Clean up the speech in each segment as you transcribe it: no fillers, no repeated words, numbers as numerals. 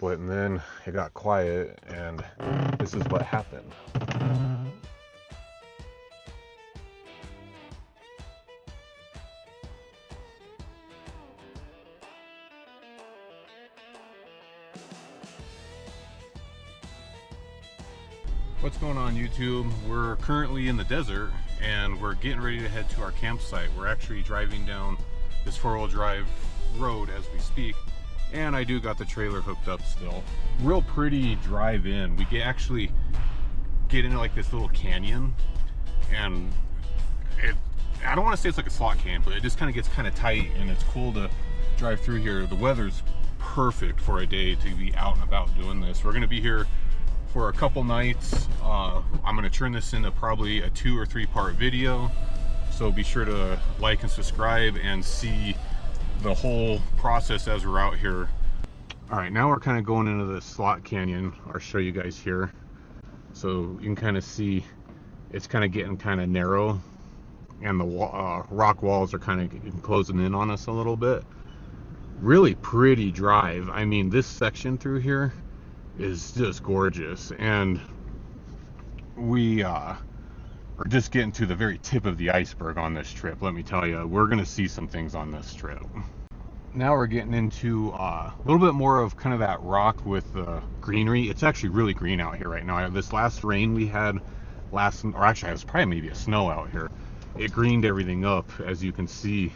split, and then it got quiet, and this is what happened. What's going on, YouTube? We're currently in the desert and we're getting ready to head to our campsite. We're actually driving down this 4-wheel drive road as we speak, and I do got the trailer hooked up still. Real pretty drive in. We actually get into like this little canyon, and I don't want to say it's like a slot canyon, but it just kind of gets kind of tight, and it's cool to drive through here. The weather's perfect for a day to be out and about doing this. We're going to be here for a couple nights. I'm going to turn this into probably a 2 or 3 part video, so be sure to like and subscribe and see the whole process as we're out here. All right, now we're kind of going into the slot canyon. I'll show you guys here, so you can kind of see it's kind of getting kind of narrow, and the rock walls are kind of closing in on us a little bit. Really pretty drive. I mean, this section through here is just gorgeous, and we are just getting to the very tip of the iceberg on this trip. Let me tell you, we're gonna see some things on this trip. Now we're getting into a little bit more of kind of that rock with greenery. It's actually really green out here right now. This last rain we had or actually it was probably maybe a snow out here, it greened everything up, as you can see.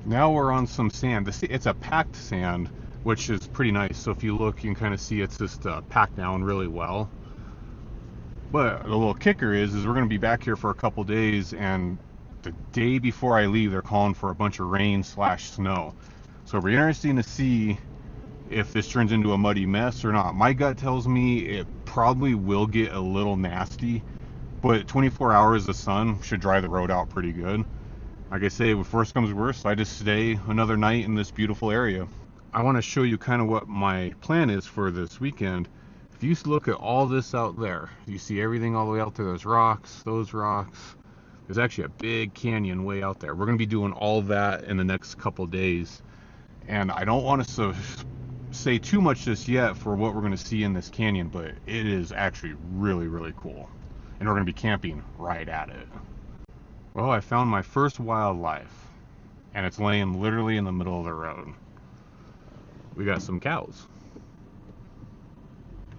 Now we're on some sand. It's a packed sand, which is pretty nice. So if you look, you can kind of see it's just packed down really well. But the little kicker is we're going to be back here for a couple days, and the day before I leave, they're calling for a bunch of rain/snow. So it'll be interesting to see if this turns into a muddy mess or not. My gut tells me it probably will get a little nasty, but 24 hours of sun should dry the road out pretty good. Like I say, if worst comes worst, I just stay another night in this beautiful area. I want to show you kind of what my plan is for this weekend. If you look at all this out there, you see everything all the way out there, those rocks. There's actually a big canyon way out there. We're going to be doing all that in the next couple days, and I don't want to say too much just yet for what we're going to see in this canyon, but it is actually really, really cool, and we're going to be camping right at it. Well, I found my first wildlife, and it's laying literally in the middle of the road. We got some cows.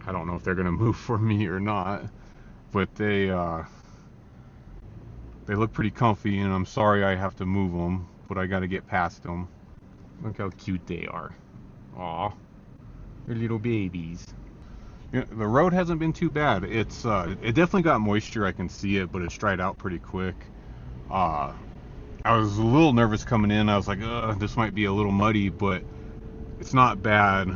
I don't know if they're gonna move for me or not, but they look pretty comfy, and I'm sorry I have to move them, but I gotta get past them. Look how cute they are. Aw, they're little babies. You know, the road hasn't been too bad. It definitely got moisture, I can see it, but it's dried out pretty quick. I was a little nervous coming in. I was like, this might be a little muddy, but it's not bad.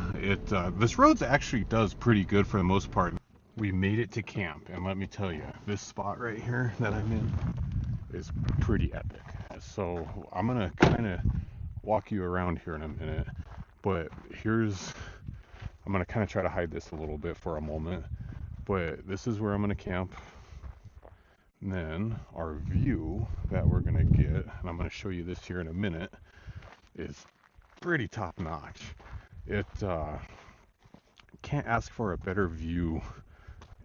This road actually does pretty good for the most part. We made it to camp, and let me tell you, this spot right here that I'm in is pretty epic. So I'm gonna kind of walk you around here in a minute, but I'm gonna kind of try to hide this a little bit for a moment, but this is where I'm gonna camp. And then our view that we're gonna get, and I'm gonna show you this here in a minute, is pretty top notch. It can't ask for a better view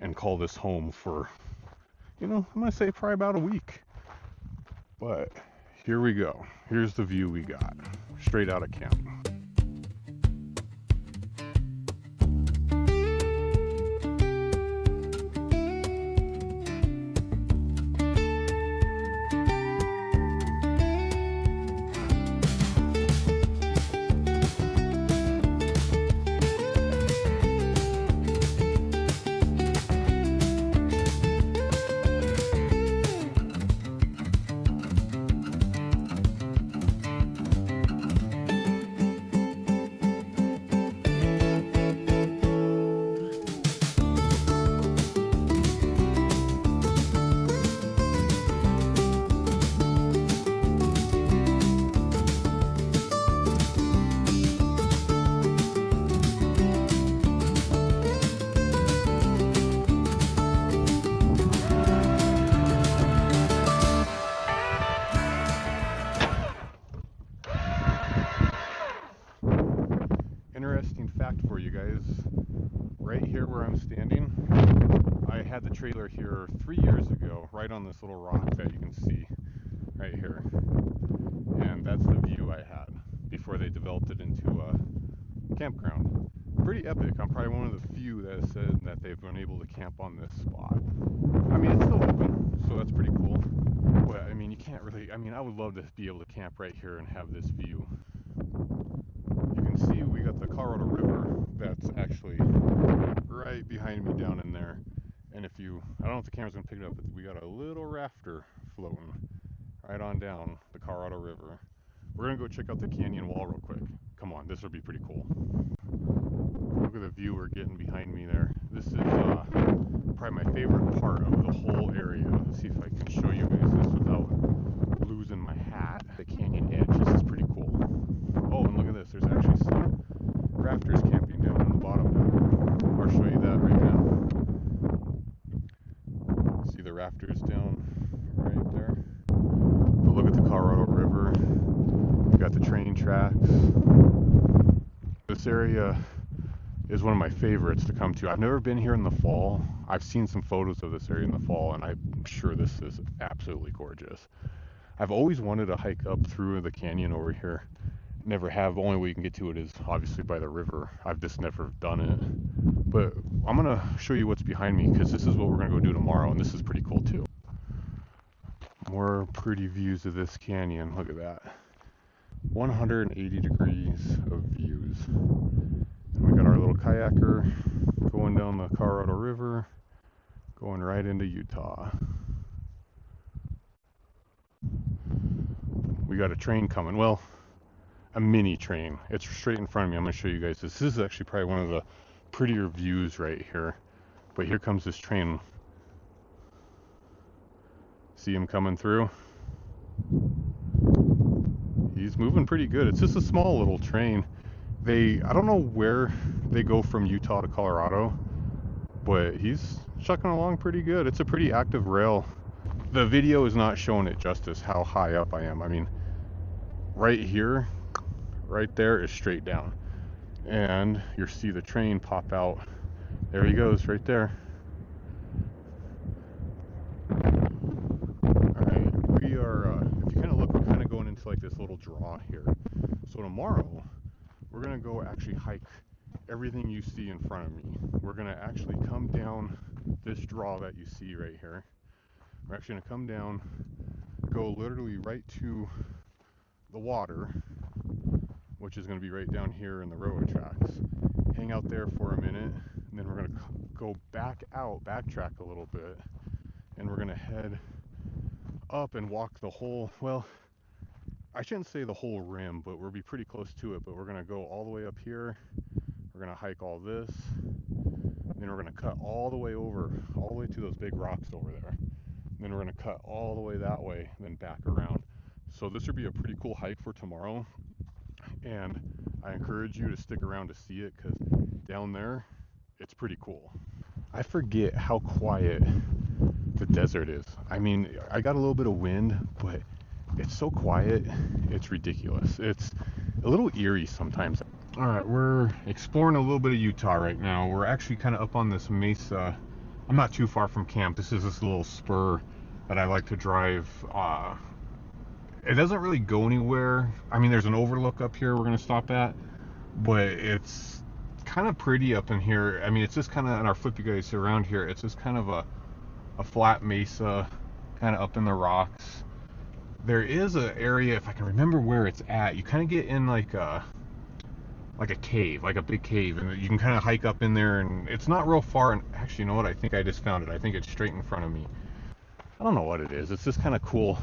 and call this home for, I'm gonna say probably about a week. But here we go. Here's the view we got straight out of camp. here where I'm standing, I had the trailer here 3 years ago, right on this little rock that you can see right here. And that's the view I had before they developed it into a campground. Pretty epic. I'm probably one of the few that have said that they've been able to camp on this spot. I mean, it's still open, so that's pretty cool. But I mean, you can't really, I mean, I would love to be able to camp right here and have this view. You can see we got the Colorado River that's actually right behind me down in there. And if you, I don't know if the camera's gonna pick it up, but we got a little rafter floating right on down the Colorado River. We're gonna go check out the canyon wall real quick. Come on, this will be pretty cool. Look at the view we're getting behind me there. This is probably my favorite part of the whole area. Let's see if I can show you guys this without losing my hat. The canyon edge, this is pretty cool. Oh, and look at this, there's actually some rafters camping down on the bottom now. I'll show you that right now. See the rafters down right there? But look at the Colorado River. We got the train tracks. This area is one of my favorites to come to. I've never been here in the fall. I've seen some photos of this area in the fall, and I'm sure this is absolutely gorgeous. I've always wanted to hike up through the canyon over here. Never have. The only way you can get to it is obviously by the river. I've just never done it. But I'm gonna show you what's behind me, because this is what we're gonna go do tomorrow, and this is pretty cool too. More pretty views of this canyon. Look at that. 180 degrees of views. We got our little kayaker going down the Colorado River, going right into Utah. We got a train coming. Well, a mini train. It's straight in front of me. I'm going to show you guys this. This is actually probably one of the prettier views right here. But here comes this train. See him coming through? He's moving pretty good. It's just a small little train. I don't know where they go from Utah to Colorado, but he's chucking along pretty good. It's a pretty active rail. The video is not showing it justice how high up I am. I mean, right here, right there is straight down. And you'll see the train pop out. There he goes, right there. Alright, we are, if you kind of look, we're kind of going into like this little draw here. So tomorrow, we're going to go actually hike everything you see in front of me. We're going to actually come down this draw that you see right here. We're actually going to come down, go literally right to the water, which is going to be right down here in the railroad tracks. Hang out there for a minute, and then we're going to go back out, backtrack a little bit, and we're going to head up and walk the whole, well, I shouldn't say the whole rim, but we'll be pretty close to it. But we're going to go all the way up here. We're going to hike all this. And then we're going to cut all the way over, all the way to those big rocks over there. And then we're going to cut all the way that way, and then back around. So this would be a pretty cool hike for tomorrow. And I encourage you to stick around to see it, because down there, it's pretty cool. I forget how quiet the desert is. I mean, I got a little bit of wind, but it's so quiet, it's ridiculous. It's a little eerie sometimes. All right, we're exploring a little bit of Utah right now. We're actually kind of up on this mesa. I'm not too far from camp. This is this little spur that I like to drive. It doesn't really go anywhere. I mean, there's an overlook up here we're gonna stop at, but it's kind of pretty up in here. I mean, it's just kind of, and I'll flip you guys around here. It's just kind of a flat mesa, kind of up in the rocks. There is an area, if I can remember where it's at, you kind of get in like a cave, like a big cave, and you can kind of hike up in there, and it's not real far. And actually, you know what? I think I just found it. I think it's straight in front of me. I don't know what it is. It's just kind of cool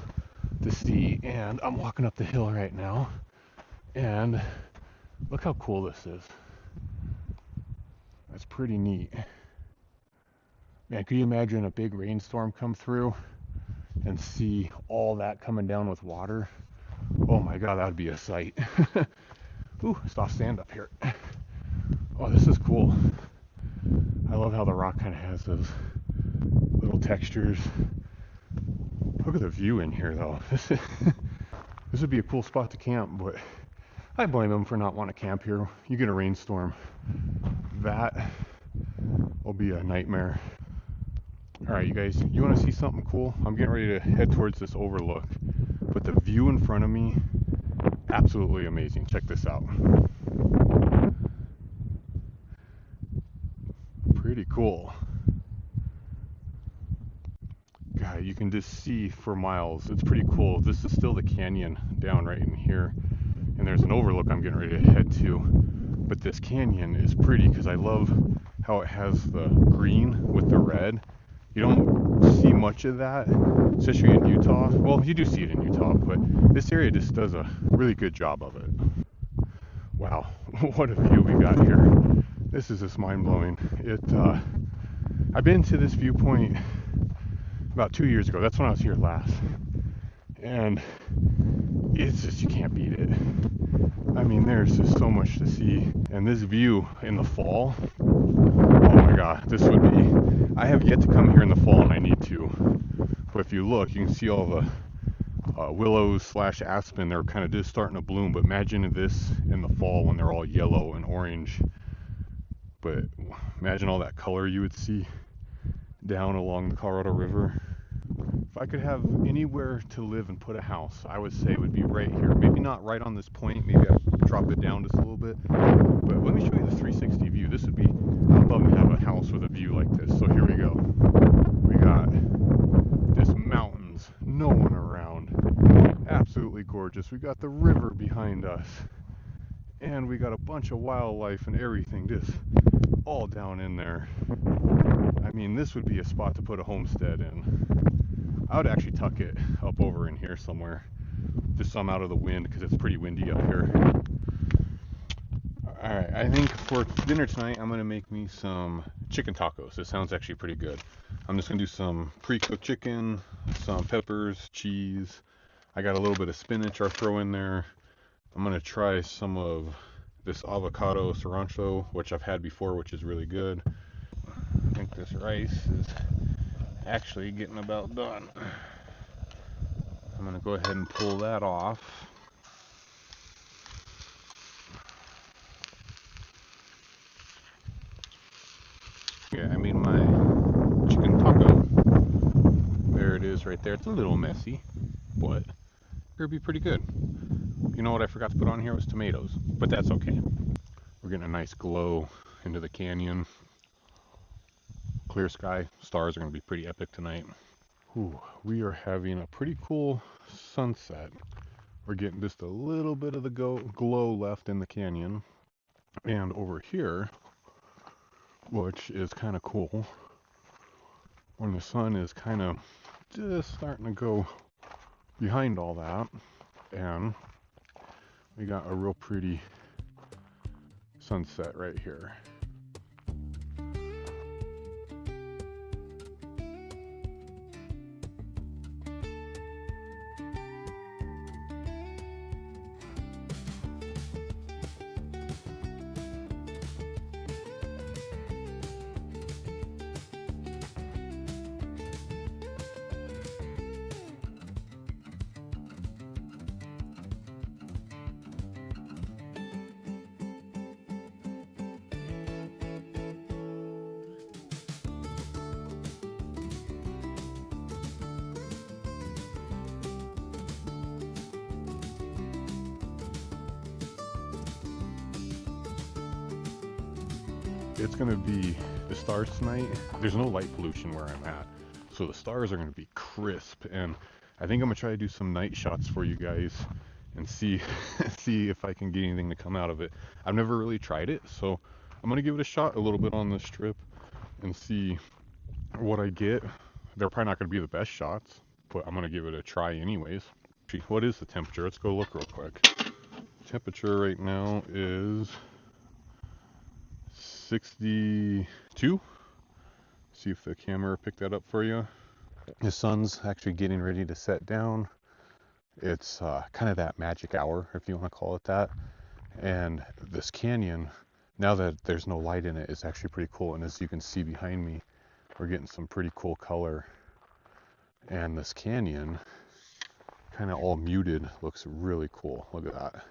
to see. And I'm walking up the hill right now, and look how cool this is. That's pretty neat. Man, could you imagine a big rainstorm come through and see all that coming down with water? Oh my god, that would be a sight. Ooh, soft sand up here. Oh, this is cool. I love how the rock kind of has those little textures. Look at the view in here though. This would be a cool spot to camp, but I blame them for not wanting to camp here. You get a rainstorm. That will be a nightmare. Alright, you guys, you want to see something cool? I'm getting ready to head towards this overlook, but the view in front of me, absolutely amazing. Check this out. Pretty cool. God, you can just see for miles. It's pretty cool. This is still the canyon down right in here, and there's an overlook I'm getting ready to head to. But this canyon is pretty because I love how it has the green with the red. You don't see much of that, especially in Utah. Well, you do see it in Utah, but this area just does a really good job of it. Wow, what a view we got here. This is just mind-blowing. I've been to this viewpoint about 2 years ago. That's when I was here last. And it's just, you can't beat it. I mean, there's just so much to see. And this view in the fall, oh my god, this would be, I have yet to come here in the fall and I need to. But if you look, you can see all the willows / aspen. They're kind of just starting to bloom. But imagine this in the fall when they're all yellow and orange. But imagine all that color you would see down along the Colorado River. If I could have anywhere to live and put a house, I would say it would be right here. Maybe not right on this point. Maybe I'd drop it down just a little bit. But let me show you the 360 view. This would be, I'd love to have a house with a view like this. So here we go. We got just mountains, no one around. Absolutely gorgeous. We got the river behind us. And we got a bunch of wildlife and everything just all down in there. I mean, this would be a spot to put a homestead in. I would actually tuck it up over in here somewhere, just so I'm out of the wind because it's pretty windy up here. Alright, I think for dinner tonight I'm going to make me some chicken tacos. It sounds actually pretty good. I'm just going to do some pre-cooked chicken, some peppers, cheese. I got a little bit of spinach I'll throw in there. I'm going to try some of this avocado cilantro, which I've had before, which is really good. I think this rice is actually getting about done. I'm going to go ahead and pull that off. Yeah, I made my chicken taco. There it is right there. It's a little messy, but it'll be pretty good. You know what I forgot to put on here was tomatoes, but that's okay. We're getting a nice glow into the canyon. Clear sky. Stars are going to be pretty epic tonight. Ooh, we are having a pretty cool sunset. We're getting just a little bit of the glow left in the canyon. And over here, which is kind of cool, when the sun is kind of just starting to go behind all that, and we got a real pretty sunset right here. It's going to be the stars tonight. There's no light pollution where I'm at, so the stars are going to be crisp, and I think I'm going to try to do some night shots for you guys and see if I can get anything to come out of it. I've never really tried it, so I'm going to give it a shot a little bit on this trip and see what I get. They're probably not going to be the best shots, but I'm going to give it a try anyways. What is the temperature? Let's go look real quick. Temperature right now is 62. See if the camera picked that up for you. The sun's actually getting ready to set down. It's kind of that magic hour, if you want to call it that. And this canyon, now that there's no light in it, is actually pretty cool. And as you can see behind me, we're getting some pretty cool color. And this canyon, kind of all muted, looks really cool. Look at that.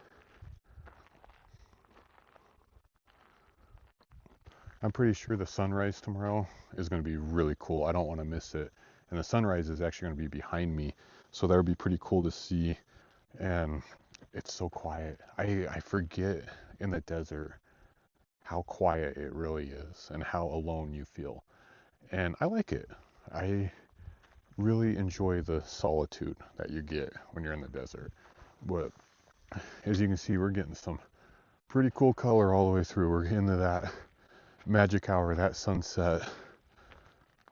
I'm pretty sure the sunrise tomorrow is going to be really cool. I don't want to miss it. And the sunrise is actually going to be behind me, so that would be pretty cool to see. And it's so quiet. I forget in the desert how quiet it really is and how alone you feel. And I like it. I really enjoy the solitude that you get when you're in the desert. But as you can see, we're getting some pretty cool color all the way through. We're into that magic hour, that sunset.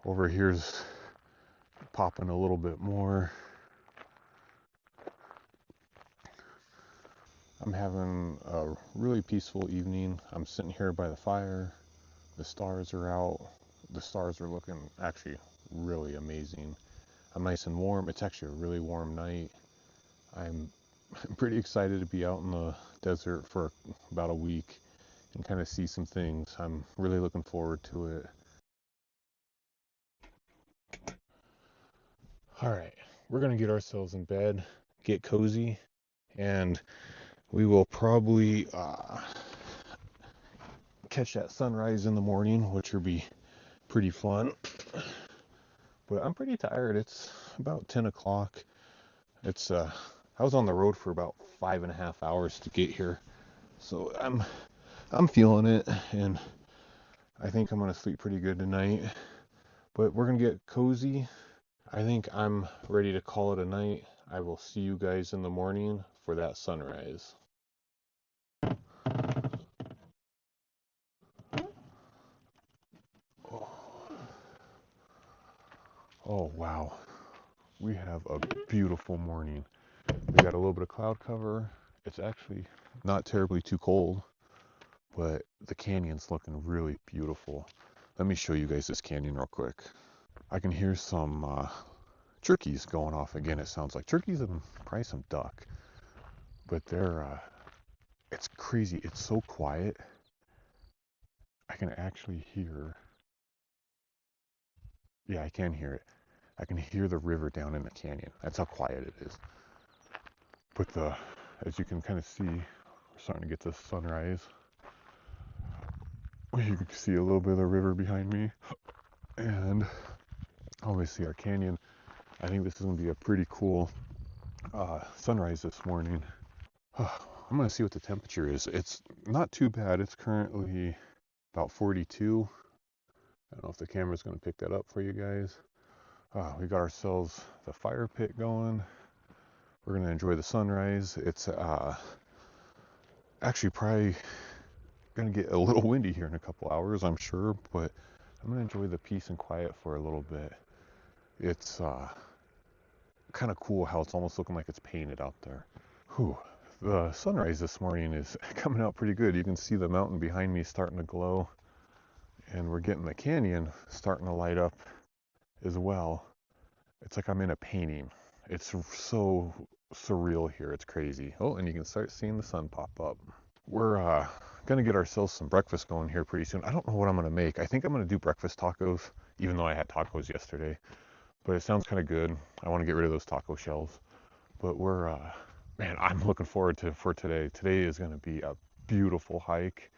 Over here's popping a little bit more. I'm having a really peaceful evening. I'm sitting here by the fire. The stars are out. The stars are looking actually really amazing. I'm nice and warm. It's actually a really warm night. I'm pretty excited to be out in the desert for about a week and kind of see some things. I'm really looking forward to it. All right, we're gonna get ourselves in bed, get cozy, and we will probably catch that sunrise in the morning, which will be pretty fun. But I'm pretty tired. It's about 10 o'clock. It's I was on the road for about 5.5 hours to get here, so I'm feeling it, and I think I'm gonna sleep pretty good tonight. But we're gonna get cozy. I think I'm ready to call it a night. I will see you guys in the morning for that sunrise. Oh wow, we have a beautiful morning. We got a little bit of cloud cover. It's actually not terribly too cold, but the canyon's looking really beautiful. Let me show you guys this canyon real quick. I can hear some turkeys going off again. It sounds like turkeys and probably some duck, but it's crazy. It's so quiet. I can actually hear, yeah, I can hear it. I can hear the river down in the canyon. That's how quiet it is. But as you can kind of see, we're starting to get the sunrise. You can see a little bit of the river behind me, and obviously our canyon. I think this is going to be a pretty cool sunrise this morning. I'm going to see what the temperature is. It's not too bad. It's currently about 42. I don't know if the camera's going to pick that up for you guys. We got ourselves the fire pit going. We're going to enjoy the sunrise. It's actually probably going to get a little windy here in a couple hours, I'm sure, but I'm going to enjoy the peace and quiet for a little bit. It's kind of cool how it's almost looking like it's painted out there. Whew. The sunrise this morning is coming out pretty good. You can see the mountain behind me starting to glow, and we're getting the canyon starting to light up as well. It's like I'm in a painting. It's so surreal here. It's crazy. Oh, and you can start seeing the sun pop up. We're gonna get ourselves some breakfast going here pretty soon. I don't know what I'm gonna make. I think I'm gonna do breakfast tacos, even though I had tacos yesterday. But it sounds kind of good. I want to get rid of those taco shells. But man, I'm looking forward for today. Today is gonna be a beautiful hike.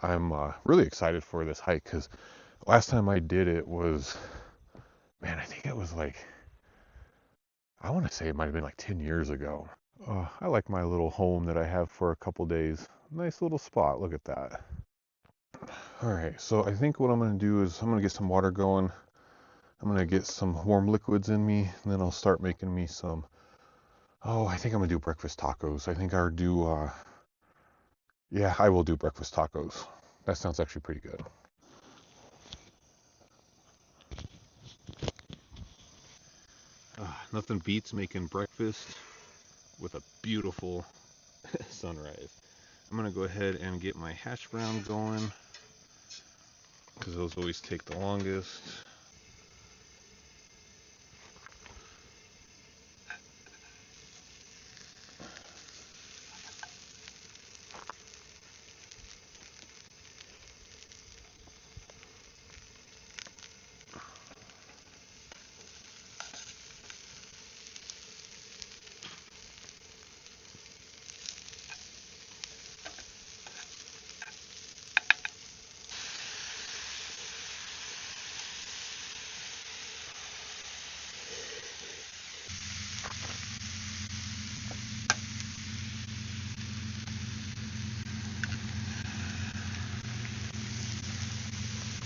I'm really excited for this hike because last time I did it was, man, I think it was like, I want to say it might have been like 10 years ago. I like my little home that I have for a couple days. Nice little spot. Look at that. All right, so I think what I'm going to do is I'm going to get some water going. I'm going to get some warm liquids in me, and then I'll start making me some. Oh, I think I'm going to do breakfast tacos. I think I'll do, yeah, I will do breakfast tacos. That sounds actually pretty good. Nothing beats making breakfast with a beautiful sunrise. I'm gonna go ahead and get my hash brown going because those always take the longest.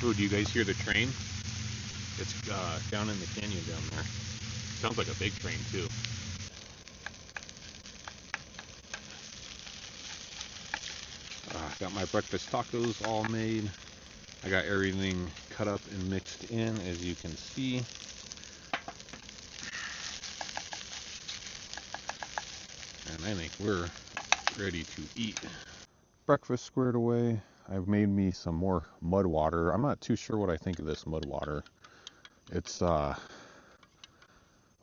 Oh, do you guys hear the train? It's down in the canyon down there. Sounds like a big train too. Got my breakfast tacos all made. I got everything cut up and mixed in, as you can see. And I think we're ready to eat. Breakfast squared away. I've made me some more mud water. I'm not too sure what I think of this mud water. It's a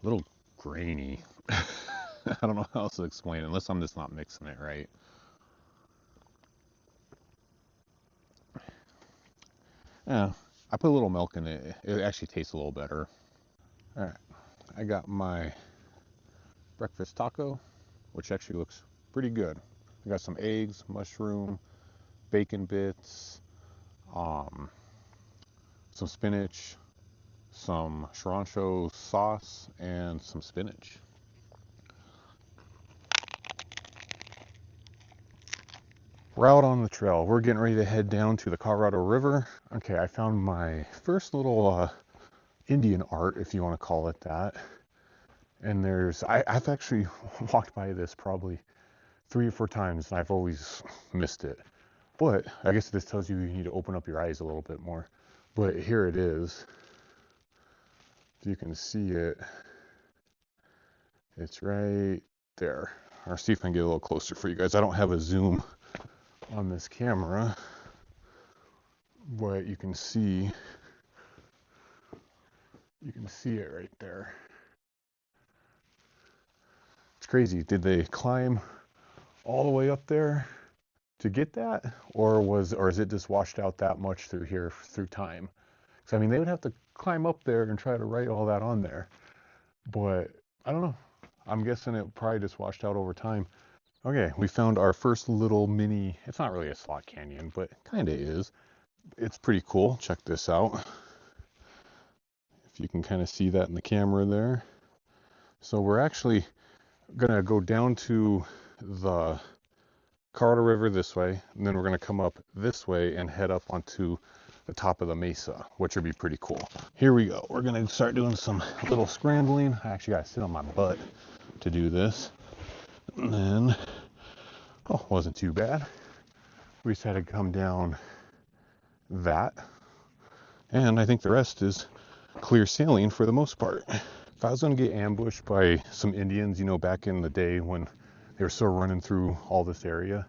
little grainy. I don't know how else to explain it, unless I'm just not mixing it right. Yeah, I put a little milk in it. It actually tastes a little better. All right, I got my breakfast taco, which actually looks pretty good. I got some eggs, mushroom, bacon bits, some spinach, some sriracha sauce, and some spinach. We're out on the trail. We're getting ready to head down to the Colorado River. Okay, I found my first little Indian art, if you want to call it that. And I've actually walked by this probably 3 or 4 times, and I've always missed it. But I guess this tells you need to open up your eyes a little bit more. But here it is. If you can see it, it's right there. I'll see if I can get a little closer for you guys. I don't have a zoom on this camera, but you can see it right there. It's crazy. Did they climb all the way up there to get that, or is it just washed out that much through here through time? Because I mean, they would have to climb up there and try to write all that on there, but I don't know. I'm guessing it probably just washed out over time. Okay, we found our first little mini, it's not really a slot canyon, but kind of is. It's pretty cool. Check this out. If you can kind of see that in the camera there. So we're actually gonna go down to the Colorado River this way, and then we're gonna come up this way and head up onto the top of the mesa, which would be pretty cool. Here we go. We're gonna start doing some little scrambling. I actually gotta sit on my butt to do this. And then, oh, wasn't too bad. We just had to come down that. And I think the rest is clear sailing for the most part. If I was gonna get ambushed by some Indians, you know, back in the day when they were still running through all this area,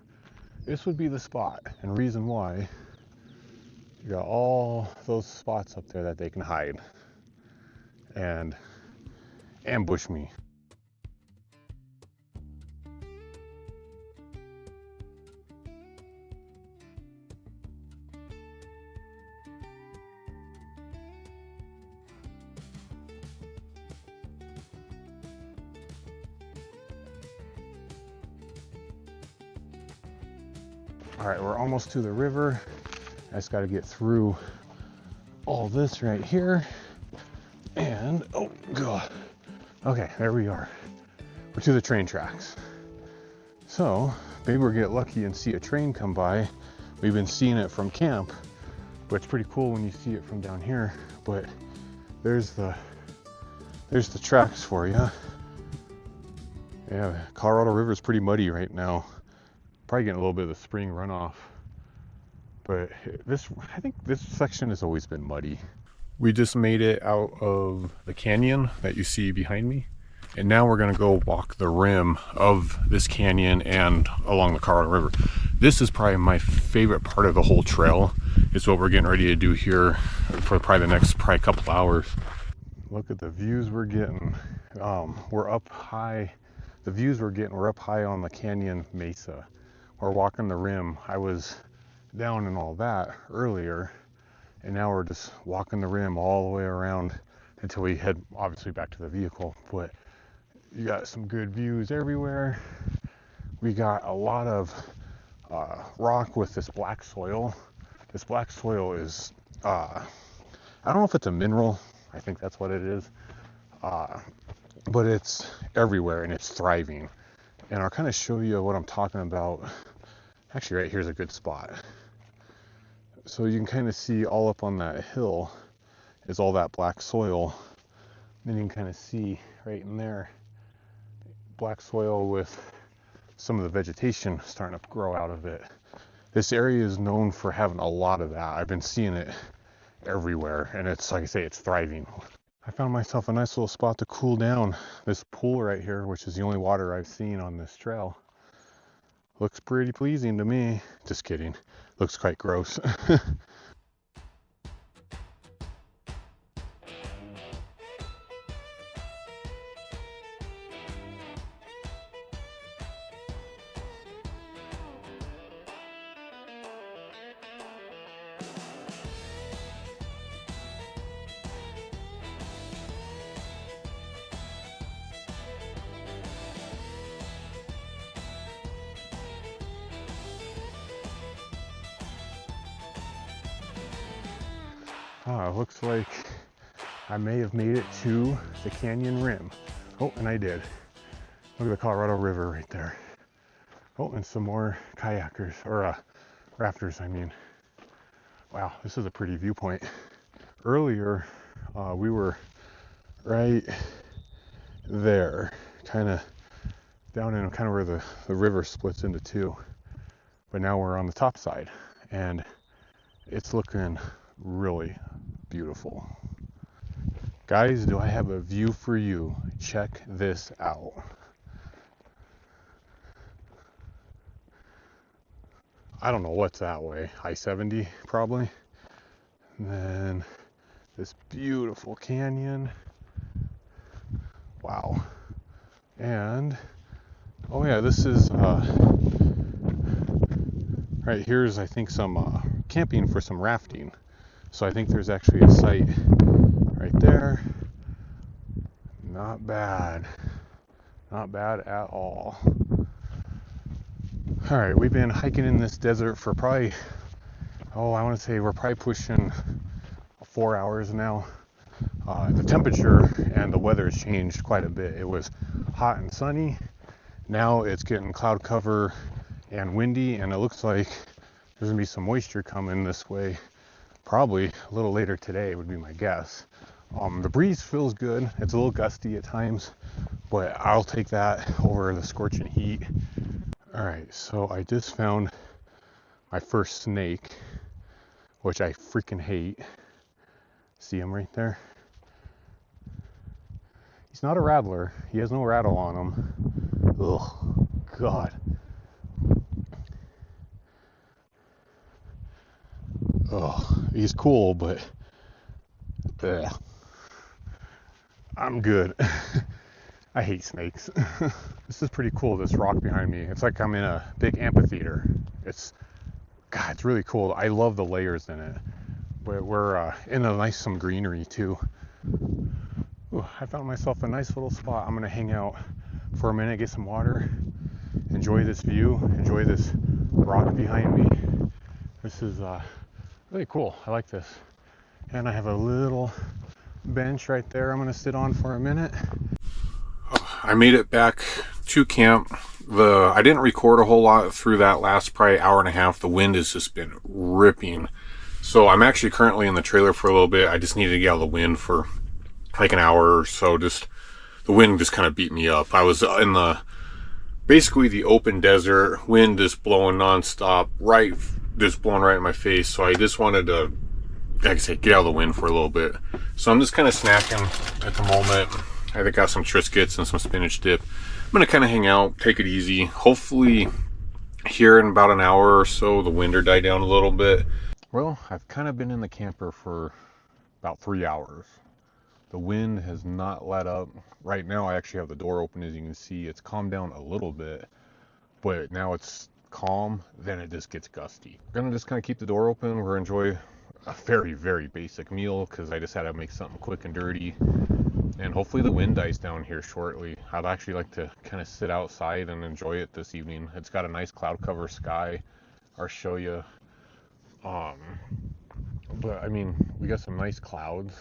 this would be the spot. And reason why, you got all those spots up there that they can hide and ambush me. All right, we're almost to the river. I just got to get through all this right here. And, oh, God. Okay, there we are. We're to the train tracks. So, maybe we'll get lucky and see a train come by. We've been seeing it from camp, but it's pretty cool when you see it from down here. But there's the tracks for you. Yeah, Colorado River is pretty muddy right now. Probably getting a little bit of the spring runoff, but I think this section has always been muddy. We just made it out of the canyon that you see behind me, and now we're gonna go walk the rim of this canyon and along the Colorado River. This is probably my favorite part of the whole trail. It's what we're getting ready to do here for probably the next couple hours. Look at the views we're getting. We're up high. The views we're up high on the canyon mesa. We're walking the rim. I was down and all that earlier, and now we're just walking the rim all the way around until we head obviously back to the vehicle. But you got some good views everywhere. We got a lot of rock with this black soil. This black soil is I don't know if it's a mineral. I think that's what it is, but it's everywhere and it's thriving. And I'll kind of show you what I'm talking about. Actually, right here's a good spot. So you can kind of see all up on that hill is all that black soil. Then you can kind of see right in there, black soil with some of the vegetation starting to grow out of it. This area is known for having a lot of that. I've been seeing it everywhere, and it's, like I say, it's thriving. I found myself a nice little spot to cool down. This pool right here, which is the only water I've seen on this trail, looks pretty pleasing to me. Just kidding. Looks quite gross. It looks like I may have made it to the canyon rim. Oh, and I did. Look at the Colorado River right there. Oh, and some more kayakers, or rafters, I mean. Wow, this is a pretty viewpoint. Earlier, we were right there, kind of down in kind of where the river splits into two. But now we're on the top side, and it's looking really beautiful. Guys, do I have a view for you? Check this out. I don't know what's that way. I-70 probably. And then this beautiful canyon. Wow. And oh yeah, this is right here's, I think, some camping for some rafting. So I think there's actually a site right there. Not bad. Not bad at all. All right, we've been hiking in this desert for probably, I want to say we're probably pushing 4 hours now. The temperature and the weather has changed quite a bit. It was hot and sunny. Now it's getting cloud cover and windy, and it looks like there's gonna be some moisture coming this way. Probably a little later today would be my guess. The breeze feels good. It's a little gusty at times, but I'll take that over the scorching heat. All right, so I just found my first snake, which I freaking hate. See him right there? He's not a rattler. He has no rattle on him. Oh, God. Oh, he's cool, but I'm good. I hate snakes. This is pretty cool, this rock behind me. It's like I'm in a big amphitheater. It's really cool. I love the layers in it. But we're in some greenery too. Ooh, I found myself a nice little spot. I'm gonna hang out for a minute, get some water, enjoy this view, enjoy this rock behind me. This is really cool. I like this. And I have a little bench right there I'm gonna sit on for a minute. I made it back to camp. I didn't record a whole lot through that last probably hour and a half. The wind has just been ripping. So I'm actually currently in the trailer for a little bit. I just needed to get out of the wind for like an hour or so. Just the wind just kind of beat me up. I was in basically the open desert, wind just blowing nonstop, just blowing right in my face. So I just wanted to, like I say, get out of the wind for a little bit. So I'm just kind of snacking at the moment. I got some Triscuits and some spinach dip. I'm gonna kind of hang out, take it easy. Hopefully here in about an hour or so, the wind will die down a little bit. Well, I've kind of been in the camper for about 3 hours. The wind has not let up. Right now I actually have the door open. As you can see, it's calmed down a little bit, but now it's calm, then it just gets gusty. I'm gonna just kind of keep the door open. We're gonna enjoy a very, very basic meal because I just had to make something quick and dirty. And hopefully the wind dies down here shortly. I'd actually like to kind of sit outside and enjoy it this evening. It's got a nice cloud cover sky. I'll show you. But I mean, we got some nice clouds.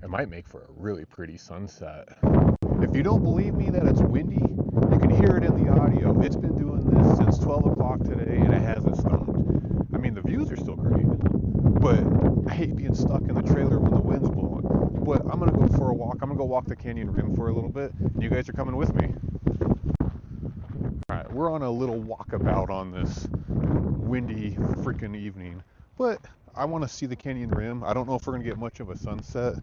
It might make for a really pretty sunset. If you don't believe me that it's windy, you can hear it in the audio. It's been doing this since 12 o'clock today and it hasn't stopped. I mean, the views are still great. but I hate being stuck in the trailer when the wind's blowing. But I'm gonna go for a walk. I'm gonna go walk the canyon rim for a little bit. You guys are coming with me. All right, we're on a little walkabout on this windy freaking evening, but I want to see the canyon rim. I don't know if we're gonna get much of a sunset.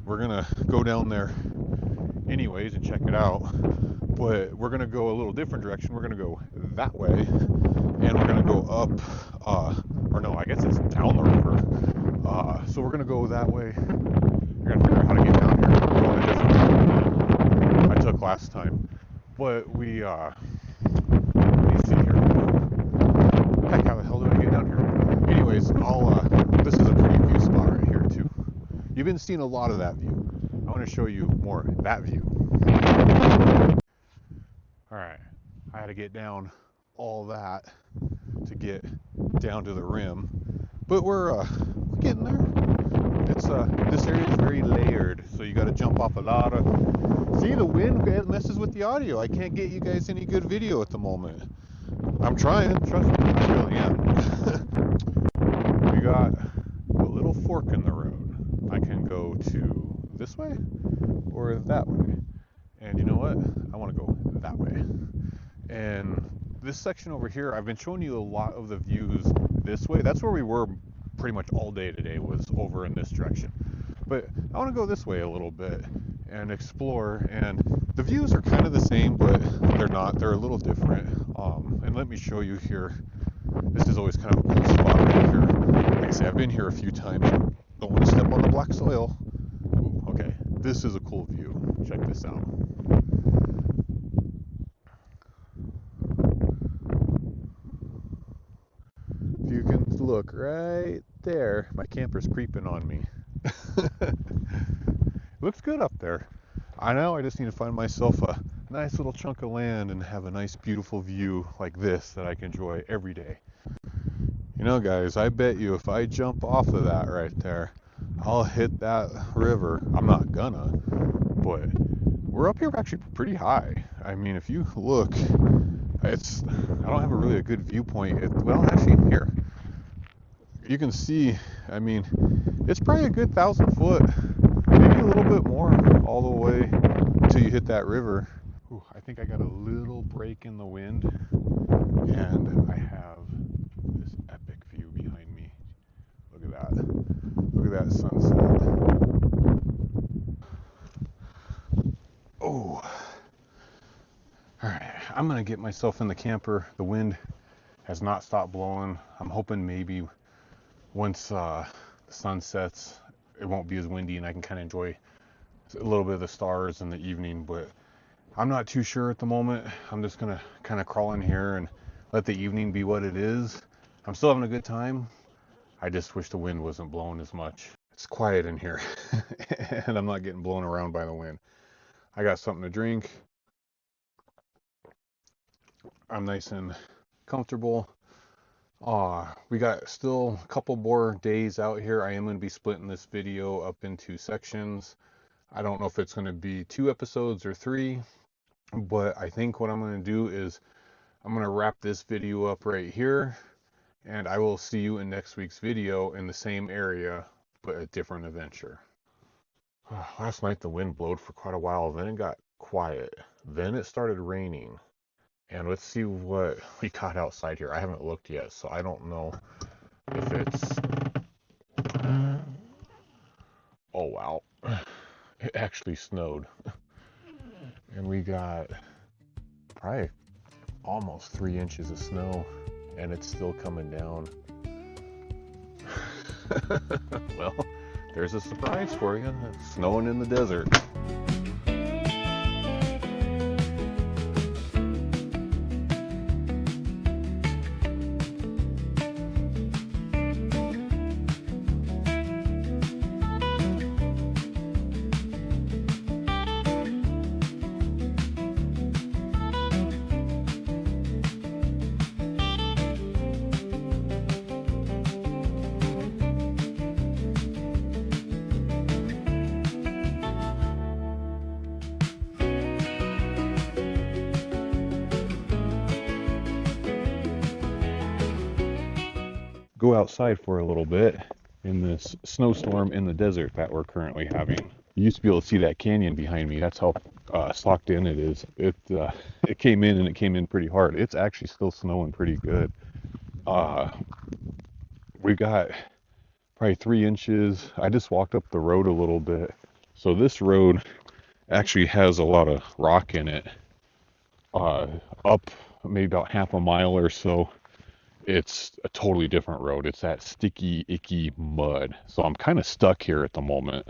We're gonna go down there anyways and check it out, but we're gonna go a little different direction. We're gonna go that way, and we're gonna go up, or no, I guess it's down the river. So we're gonna go that way. We're gonna figure out how to get down here. We're going a different route I took last time, but we let me see here. Heck, how the hell did I get down here? Anyways, this is a pretty view spot right here too. You've been seeing a lot of that view. I want to show you more that view. All right, I had to get down all that to get down to the rim, but we're getting there. It's this area is very layered, so you got to jump off a lot of. See, the wind messes with the audio. I can't get you guys any good video at the moment. I'm trying, trust me, I really am. We got a little fork in the road. I can go to this way or that way. And you know what? I want to go that way. And this section over here, I've been showing you a lot of the views this way. That's where we were pretty much all day today, was over in this direction. But I want to go this way a little bit and explore. And the views are kind of the same, but they're not. They're a little different. And let me show you here. This is always kind of a cool spot right here. Like I say, I've been here a few times. Don't want to step on the black soil. Ooh, okay, this is a cool view. Check this out. If you can look right there, my camper's creeping on me. Looks good up there. I know, I just need to find myself a nice little chunk of land and have a nice beautiful view like this that I can enjoy every day. You know guys, I bet you if I jump off of that right there, I'll hit that river. I'm not gonna, but we're up here actually pretty high. I mean, if you look, I don't have a good viewpoint. Well, actually here, you can see, I mean, it's probably a good 1,000 foot, maybe a little bit more all the way until you hit that river. Ooh, I think I got a little break in the wind, and I have this epic view behind me. Look at that. Look at that sunset. Oh. Alright, I'm gonna get myself in the camper. The wind has not stopped blowing. I'm hoping maybe once the sun sets, it won't be as windy and I can kind of enjoy a little bit of the stars in the evening, but I'm not too sure at the moment. I'm just gonna kind of crawl in here and let the evening be what it is. I'm still having a good time. I just wish the wind wasn't blowing as much. It's quiet in here and I'm not getting blown around by the wind. I got something to drink. I'm nice and comfortable. We got still a couple more days out here. I am going to be splitting this video up into sections. I don't know if it's going to be 2 episodes or 3, but I think what I'm going to do is I'm going to wrap this video up right here, and I will see you in next week's video in the same area, but a different adventure. Last night the wind blowed for quite a while, then it got quiet, then it started raining. And let's see what we got outside here. I haven't looked yet, so I don't know if it's... Oh, wow. It actually snowed. And we got probably almost 3 inches of snow, and it's still coming down. Well, there's a surprise for you. It's snowing in the desert. Go outside for a little bit in this snowstorm in the desert that we're currently having. You used to be able to see that canyon behind me. That's how socked in it is. It came in, and it came in pretty hard. It's actually still snowing pretty good. We got probably 3 inches. I just walked up the road a little bit. So this road actually has a lot of rock in it. Up maybe about half a mile or so, it's a totally different road. It's that sticky, icky mud. So I'm kind of stuck here at the moment.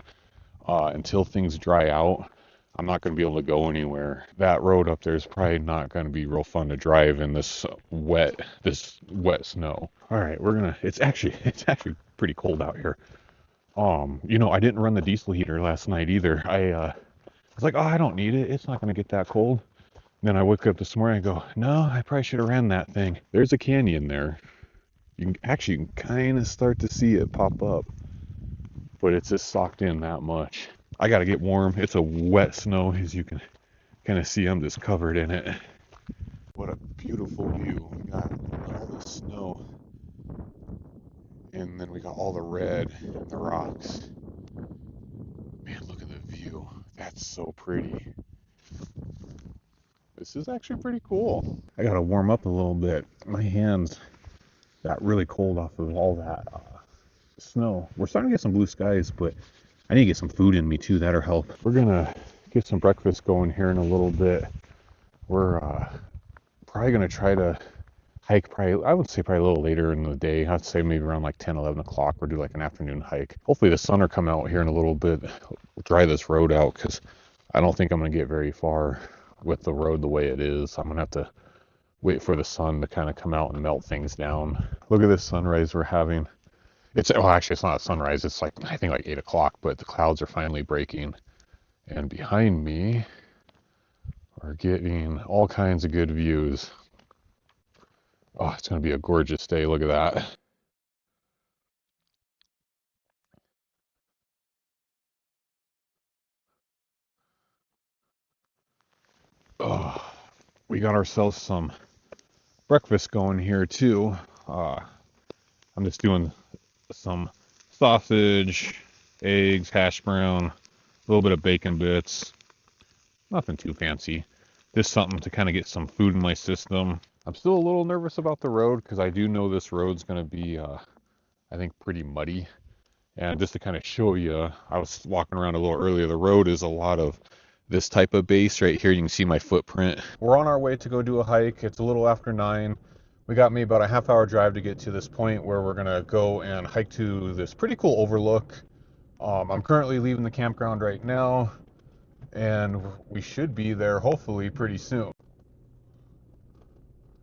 Until things dry out, I'm not going to be able to go anywhere. That road up there is probably not going to be real fun to drive in this wet snow. All right, it's actually pretty cold out here. I didn't run the diesel heater last night either. I was like, oh, I don't need it. It's not going to get that cold. And then I woke up this morning and go, no, I probably should have ran that thing. There's a canyon there. You can kind of start to see it pop up, but it's just socked in that much. I got to get warm. It's a wet snow, as you can kind of see. I'm just covered in it. What a beautiful view. We got all the snow, and then we got all the red and the rocks. Man, look at the view. That's so pretty. This is actually pretty cool. I got to warm up a little bit. My hands got really cold off of all that snow. We're starting to get some blue skies, but I need to get some food in me too. That'll help. We're gonna get some breakfast going here in a little bit. We're probably gonna try to hike, I would say probably a little later in the day. I'd say maybe around like 10, 11 o'clock. We'll do like an afternoon hike. Hopefully the sun will come out here in a little bit. We'll dry this road out, because I don't think I'm gonna get very far with the road the way it is. I'm gonna have to wait for the sun to kind of come out and melt things down. Look at this sunrise we're having. Actually, it's not a sunrise. It's like, I think like 8 o'clock, but the clouds are finally breaking. And behind me, we're getting all kinds of good views. Oh, it's going to be a gorgeous day. Look at that. Oh, we got ourselves some breakfast going here too. I'm just doing some sausage, eggs, hash brown, a little bit of bacon bits. Nothing too fancy. Just something to kind of get some food in my system. I'm still a little nervous about the road, because I do know this road's going to be, I think, pretty muddy. And just to kind of show you, I was walking around a little earlier. The road is a lot of this type of base right here. You can see my footprint. We're on our way to go do a hike. It's a little after 9. We got me about a half-hour drive to get to this point where we're gonna go and hike to this pretty cool overlook. I'm currently leaving the campground right now, and we should be there hopefully pretty soon.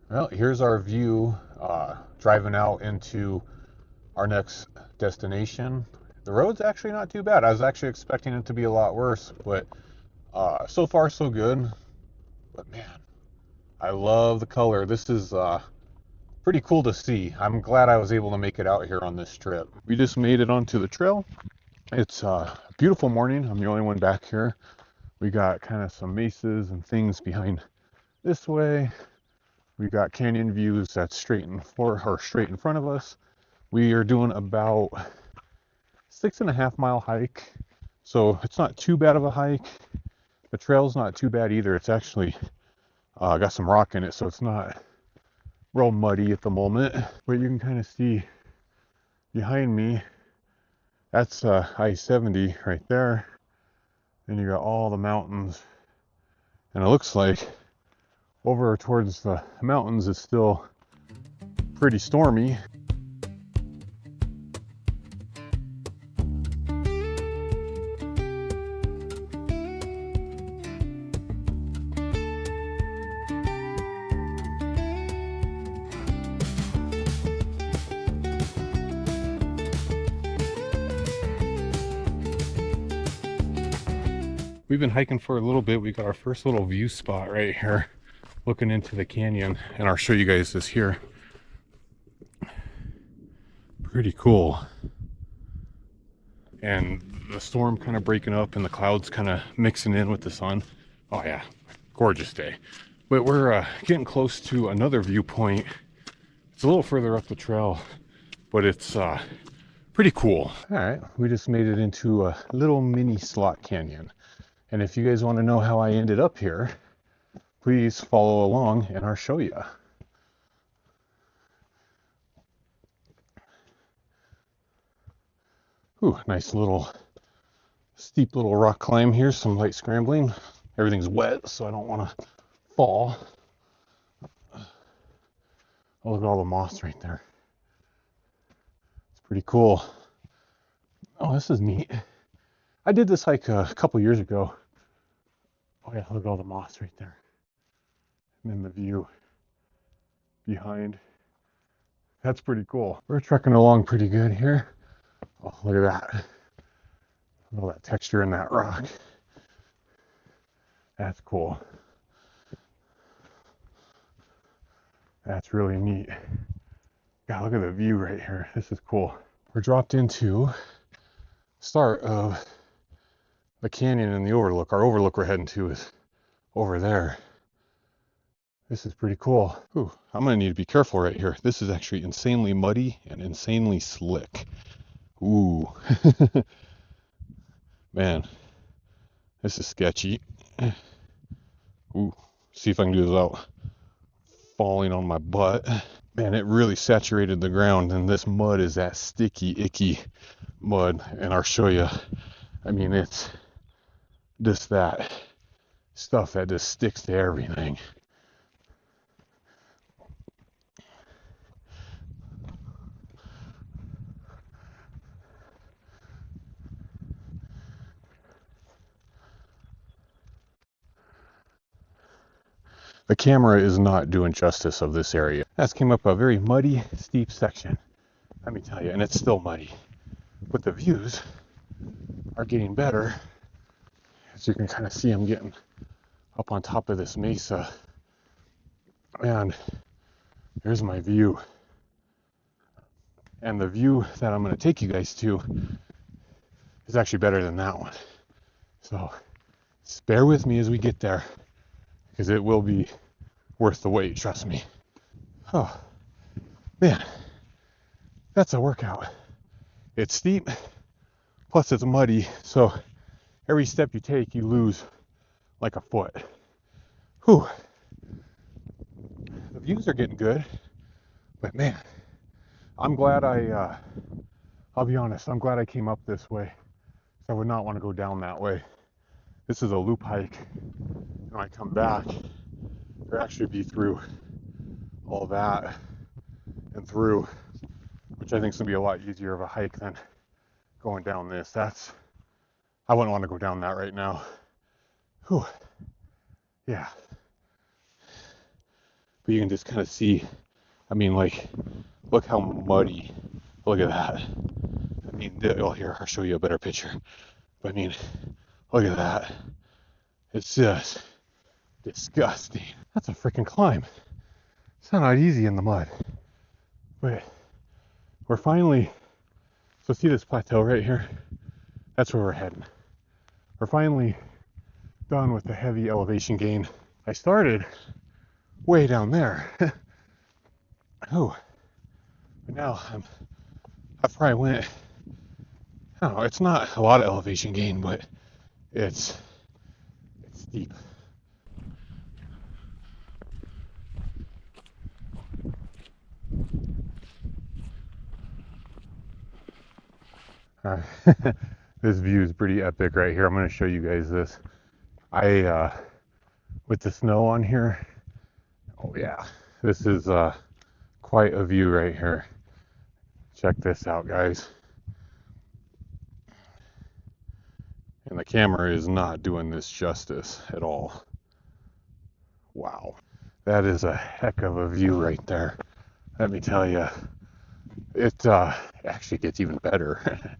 Well, here's our view driving out into our next destination. The road's actually not too bad. I was actually expecting it to be a lot worse, but so far so good. But man, I love the color. This is pretty cool to see. I'm glad I was able to make it out here on this trip. We just made it onto the trail. It's a beautiful morning. I'm the only one back here. We got kind of some mesas and things behind this way. We got canyon views that's straight in front of us. We are doing about 6.5 mile hike, so it's not too bad of a hike. The trail's not too bad either. It's actually got some rock in it, so it's not real muddy at the moment. But you can kind of see behind me, that's I-70 right there. And you got all the mountains, and it looks like over towards the mountains is still pretty stormy. We've been hiking for a little bit. We got our first little view spot right here looking into the canyon, and I'll show you guys this here. Pretty cool. And the storm kind of breaking up and the clouds kind of mixing in with the sun. Oh yeah, gorgeous day. But we're getting close to another viewpoint. It's a little further up the trail, but it's Pretty cool. All right, we just made it into a little mini slot canyon. And if you guys want to know how I ended up here, please follow along and I'll show you. Ooh, nice little steep little rock climb here, some light scrambling. Everything's wet, so I don't want to fall. Oh, look at all the moss right there. It's pretty cool. Oh, this is neat. I did this hike a couple years ago. Oh yeah, look at all the moss right there. And then the view behind. That's pretty cool. We're trekking along pretty good here. Oh, look at that. Look at all that texture in that rock. That's cool. That's really neat. God, look at the view right here. This is cool. We're dropped into start of the canyon and the overlook. Our overlook we're heading to is over there. This is pretty cool. Ooh, I'm gonna need to be careful right here. This is actually insanely muddy and insanely slick. Ooh. Man, this is sketchy. Ooh, see if I can do this without falling on my butt. Man, it really saturated the ground, and this mud is that sticky, icky mud, and I'll show you. I mean, it's just that stuff that just sticks to everything. The camera is not doing justice of this area. That's came up a very muddy, steep section, let me tell you, and it's still muddy. But the views are getting better. As you can kind of see, I'm getting up on top of this mesa. And there's my view. And the view that I'm going to take you guys to is actually better than that one. So just bear with me as we get there, because it will be worth the wait, trust me. Oh, man, that's a workout. It's steep, plus it's muddy, so every step you take, you lose like a foot. Whew. The views are getting good, but man, I'm glad I'll be honest, I'm glad I came up this way. So I would not want to go down that way. This is a loop hike. When I come back, or actually be through all that and through, which I think is gonna be a lot easier of a hike than going down this. I wouldn't want to go down that right now. Whew. Yeah. But you can just kind of see, I mean, like, look how muddy, look at that. I mean, oh, here, I'll show you a better picture. But I mean, look at that. It's just disgusting. That's a freaking climb. It's not easy in the mud. But we're finally, so see this plateau right here? That's where we're heading. We're finally done with the heavy elevation gain. I started way down there. Oh, but now I probably went, I don't know, it's not a lot of elevation gain, but it's steep. This view is pretty epic right here. I'm going to show you guys this. With the snow on here, oh yeah, this is quite a view right here. Check this out, guys. And the camera is not doing this justice at all. Wow, that is a heck of a view right there. Let me tell you, it actually gets even better.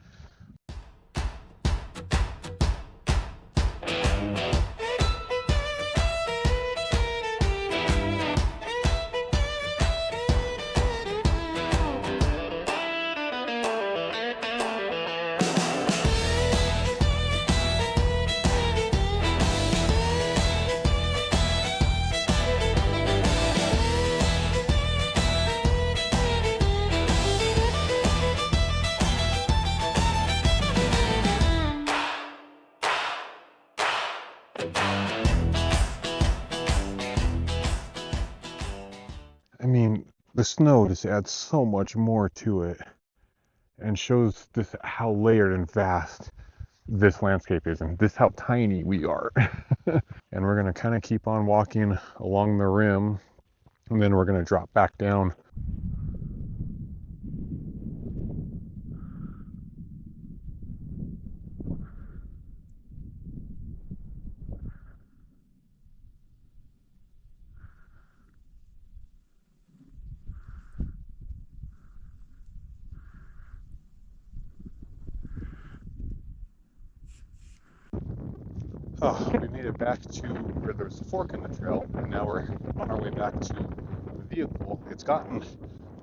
I mean, the snow just adds so much more to it and shows this how layered and vast this landscape is, and this how tiny we are. And we're gonna kind of keep on walking along the rim, and then we're gonna drop back down. Oh, we made it back to where there's a fork in the trail, and now we're on our way back to the vehicle. It's gotten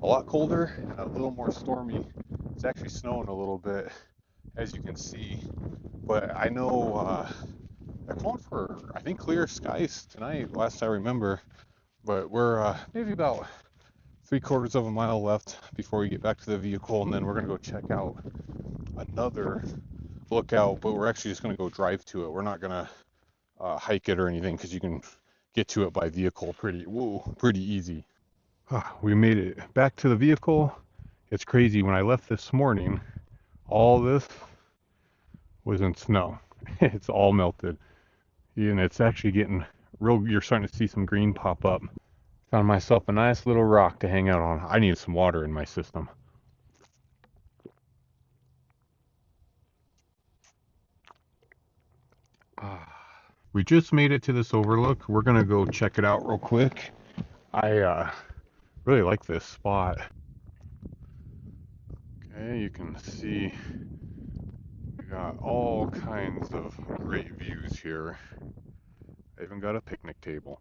a lot colder and a little more stormy. It's actually snowing a little bit, as you can see. But I know they're calling for, I think, clear skies tonight, last I remember. But we're maybe about 3/4 of a mile left before we get back to the vehicle, and then we're gonna go check out another lookout, but we're actually just gonna go drive to it. We're not gonna hike it or anything, because you can get to it by vehicle pretty easy. We made it back to the vehicle. It's crazy, when I left this morning, all this was in snow. It's all melted, and it's actually getting real. You're starting to see some green pop up. Found myself a nice little rock to hang out on. I need some water in my system. We just made it to this overlook. We're gonna go check it out real quick. I really like this spot. Okay, you can see we got all kinds of great views here. I even got a picnic table.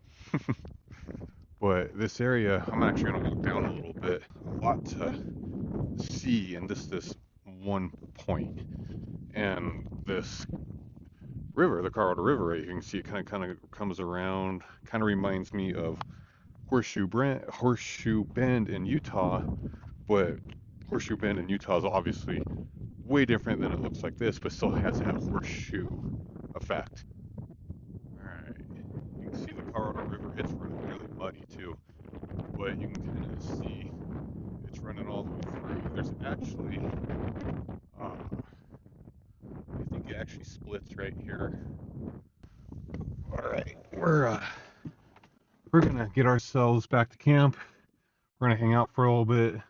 But this area, I'm actually gonna walk down a little bit. A lot to see in this one point. And this river, the Colorado River, right? You can see it kind of comes around. Kind of reminds me of Horseshoe Bend in Utah, but Horseshoe Bend in Utah is obviously way different than it looks like this, but still has that horseshoe effect. All right, you can see the Colorado River. It's really muddy too, but you can kind of see it's running all the way through. There's actually I think it actually splits right here. All right, we're gonna get ourselves back to camp. We're gonna hang out for a little bit.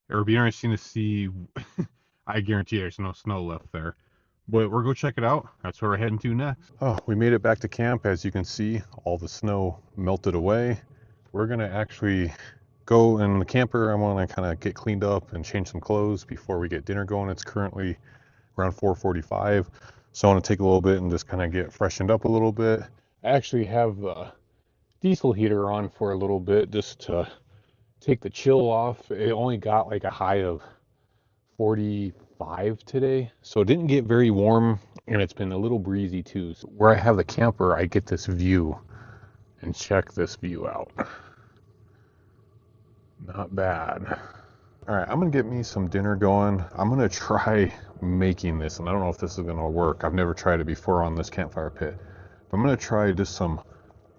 It'll be interesting to see. I guarantee there's no snow left there, but we'll go check it out. That's where we're heading to next. Oh, we made it back to camp. As you can see, all the snow melted away. We're gonna actually go in the camper. I want to kind of get cleaned up and change some clothes before we get dinner going. It's currently around 4:45, so I want to take a little bit and just kind of get freshened up a little bit. I actually have the diesel heater on for a little bit just to take the chill off. It only got like a high of 45 today, so it didn't get very warm, and it's been a little breezy too. So where I have the camper, I get this view, and check this view out. Not bad. All right, I'm gonna get me some dinner going. I'm gonna try making this, and I don't know if this is gonna work. I've never tried it before on this campfire pit, but I'm gonna try just some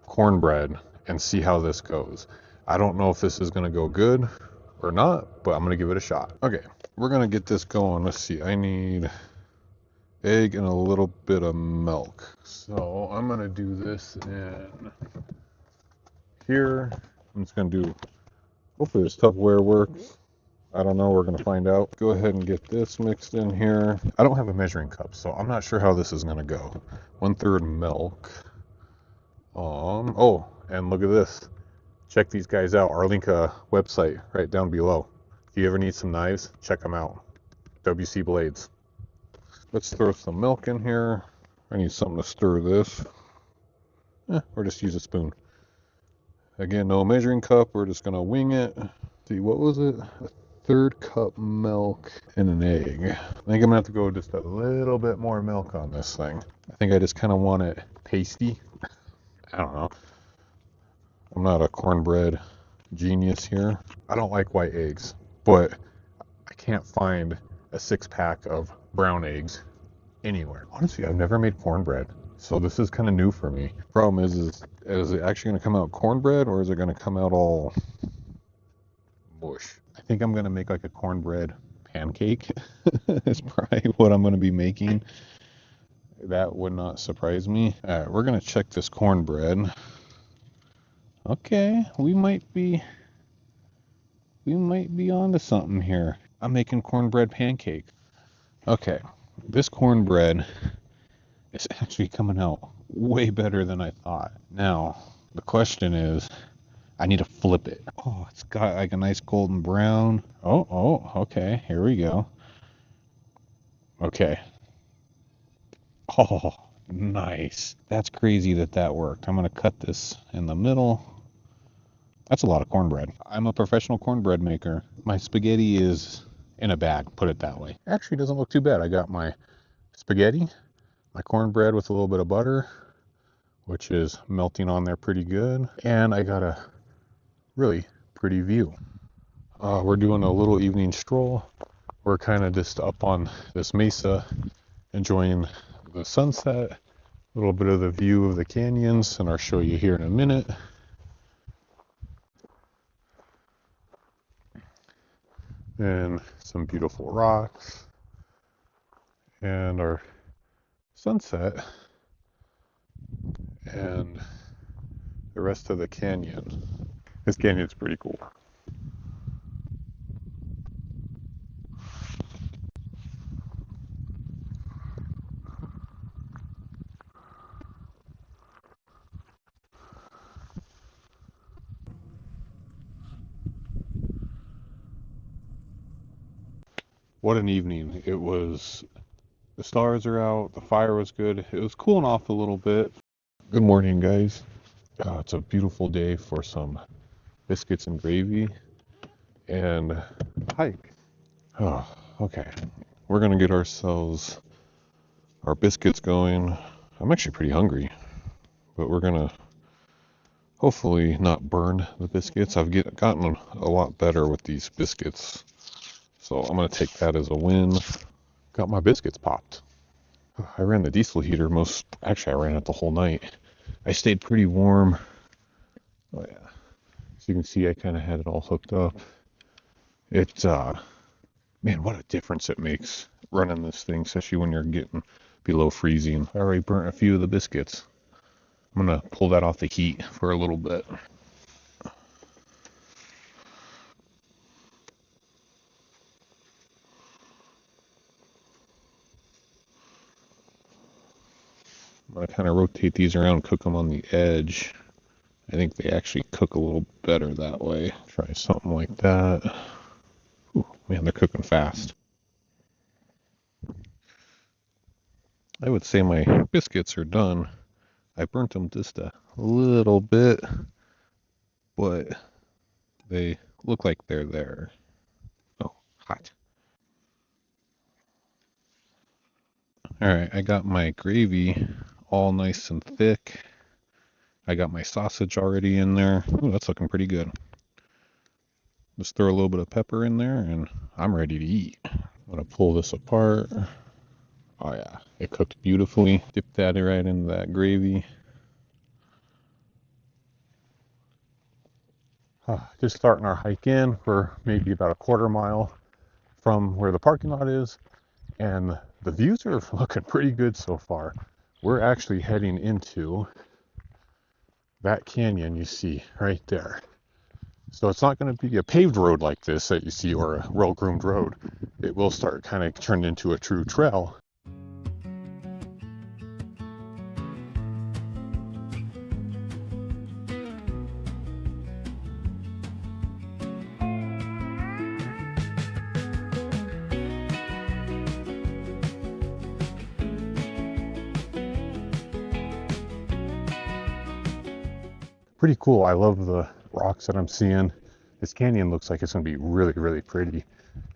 cornbread and see how this goes. I don't know if this is gonna go good or not, but I'm gonna give it a shot. Okay, we're gonna get this going. Let's see, I need egg and a little bit of milk. So I'm gonna do this in here. I'm just gonna do, hopefully this Tupperware works. I don't know, we're gonna find out. Go ahead and get this mixed in here. I don't have a measuring cup, so I'm not sure how this is gonna go. 1/3 milk. Oh, and look at this. Check these guys out. Our link website right down below. If you ever need some knives, check them out. WC Blades. Let's throw some milk in here. I need something to stir this. Or just use a spoon. Again, no measuring cup. We're just gonna wing it. See, what was it? 1/3 cup milk and an egg. I think I'm gonna have to go just a little bit more milk on this thing. I think I just kind of want it pasty. I don't know. I'm not a cornbread genius here. I don't like white eggs, but I can't find a 6-pack of brown eggs anywhere. Honestly, I've never made cornbread. So this is kind of new for me. Problem is it actually going to come out cornbread or is it going to come out all mush? I think I'm going to make like a cornbread pancake. Is probably what I'm going to be making. That would not surprise me. All right, we're going to check this cornbread. Okay, we might be onto something here. I'm making cornbread pancake. Okay, this cornbread is actually coming out way better than I thought. Now, the question is, I need to flip it. Oh, it's got like a nice golden brown. Oh, okay, here we go. Okay. Oh, nice. That's crazy that worked. I'm gonna cut this in the middle. That's a lot of cornbread. I'm a professional cornbread maker. My spaghetti is in a bag, put it that way. Actually, doesn't look too bad. I got my spaghetti, my cornbread with a little bit of butter, which is melting on there pretty good. And I got a really pretty view. We're doing a little evening stroll. We're kind of just up on this mesa, enjoying the sunset, a little bit of the view of the canyons, and I'll show you here in a minute. And some beautiful rocks and our sunset and the rest of the canyon. This canyon's pretty cool. What an evening. It was, the stars are out, the fire was good. It was cooling off a little bit. Good morning, guys. It's a beautiful day for some biscuits and gravy and a hike. Oh, okay. We're gonna get ourselves our biscuits going. I'm actually pretty hungry, but we're gonna hopefully not burn the biscuits. I've gotten a lot better with these biscuits, so I'm gonna take that as a win. Got my biscuits popped. I ran the diesel heater actually I ran it the whole night. I stayed pretty warm. Oh yeah. So you can see I kind of had it all hooked up. Man, what a difference it makes running this thing, especially when you're getting below freezing. I already burnt a few of the biscuits. I'm gonna pull that off the heat for a little bit. I'm gonna kind of rotate these around, cook them on the edge. I think they actually cook a little better that way. Try something like that. Ooh, man, they're cooking fast. I would say my biscuits are done. I burnt them just a little bit, but they look like they're there. Oh, hot. Alright, I got my gravy all nice and thick. I got my sausage already in there. Ooh, that's looking pretty good. Just throw a little bit of pepper in there and I'm ready to eat. I'm gonna pull this apart. Oh yeah, it cooked beautifully. Dip that right into that gravy. Just starting our hike in. We're maybe about a quarter mile from where the parking lot is, and the views are looking pretty good so far. We're actually heading into that canyon you see right there. So it's not going to be a paved road like this that you see, or a well-groomed road. It will start kind of turn into a true trail. Pretty cool. I love the rocks that I'm seeing. This canyon looks like it's going to be really, really pretty.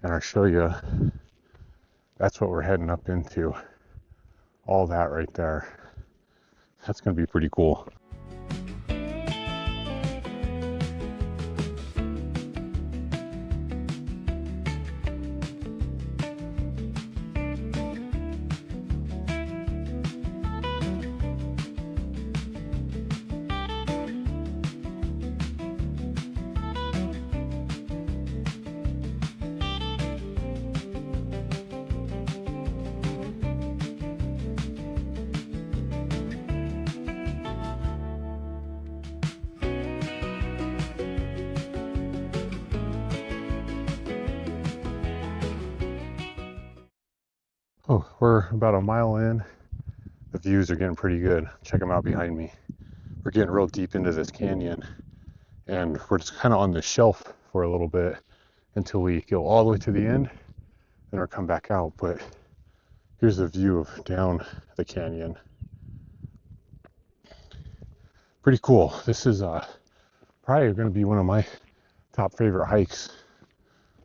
And I'll show you, that's what we're heading up into. All that right there. That's going to be pretty cool. Oh, we're about a mile in. The views are getting pretty good. Check them out behind me. We're getting real deep into this canyon, and we're just kind of on the shelf for a little bit until we go all the way to the end, then we'll come back out. But here's the view of down the canyon. Pretty cool. This is probably going to be one of my top favorite hikes.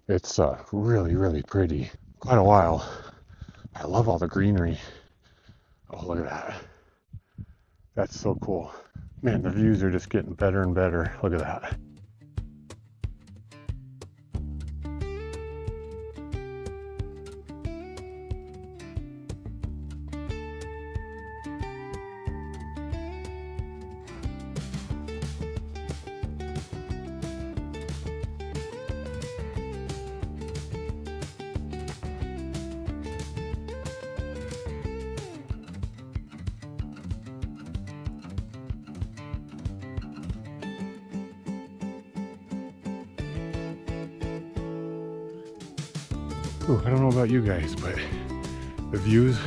It's really, really pretty. Quite a while. I love all the greenery. Oh, look at that. That's so cool. Man, the views are just getting better and better. Look at that. Ooh, I don't know about you guys, but the views